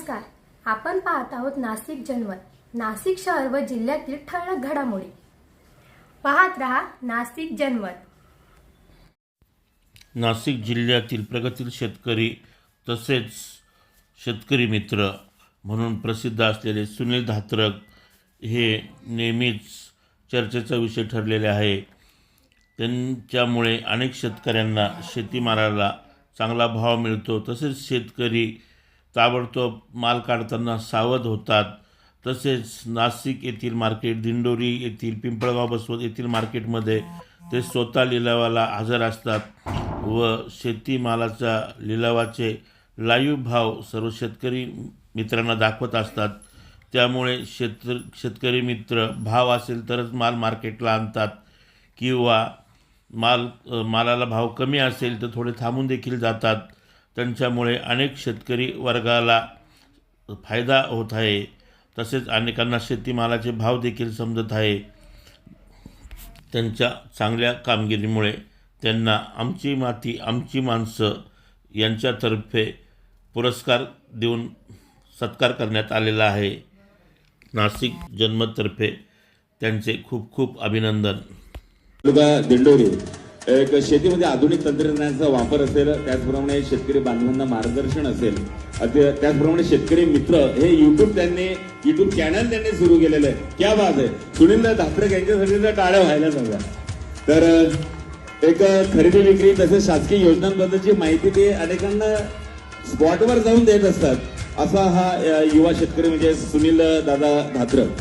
नमस्कार. आपण पाहत आहोत नाशिक जनमत, नाशिक शहर व जिल्ह्यातील ठळक घडामोडी. पाहत रहा नाशिक जनमत. नाशिक जिल्ह्यातील प्रगतील शेतकरी तसेच शेतकरी मित्र म्हणून प्रसिद्ध असलेले सुनील धात्रक हे नेहमीच चर्चेचा विषय ठरलेले आहे. त्यांच्यामुळे अनेक शेतकऱ्यांना शेतीमालाला चांगला भाव मिळतो. तसेच शेतकरी ताबडतोब माल काढताना सावध होतात. तसेच नाशिक येथील मार्केट, दिंडोरी येथील, पिंपळगाव बसवत येथील मार्केटमध्ये ते स्वतः लिलावाला हजर असतात व शेतीमालाच्या लिलावाचे लाईव्ह भाव सर्व शेतकरी मित्रांना दाखवत असतात. त्यामुळे शेतकरी मित्र भाव असेल तरच माल मार्केटला आणतात किंवा मालाला भाव कमी असेल तर थोडे थांबून देखील जातात. त्यांच्यामुळे अनेक शेतकरी वर्गाला फायदा होत आहे. तसेच अनेकांना शेतीमालाचे भाव देखील समजत आहे. त्यांच्या चांगल्या कामगिरीमुळे त्यांना आमची माती आमची माणसं यांच्यातर्फे पुरस्कार देऊन सत्कार करण्यात आलेला आहे. नाशिक जनमततर्फे त्यांचे खूप खूप अभिनंदन. दिंडोरी एक शेतीमध्ये आधुनिक तंत्रज्ञानाचा वापर असेल, त्याचप्रमाणे शेतकरी बांधवांना मार्गदर्शन असेल, त्याचप्रमाणे शेतकरी मित्र हे युट्यूब चॅनल त्यांनी सुरू केलेलं आहे. क्या बात आहे. सुनील धात्रक यांच्यासाठी तर टाळ्या व्हायला हव्या. तर एक खरेदी विक्री तसेच शासकीय योजनांबद्दलची माहिती ते अनेकांना स्पॉटवर जाऊन देत असतात. असा हा युवा शेतकरी म्हणजे सुनील दादा धात्रक.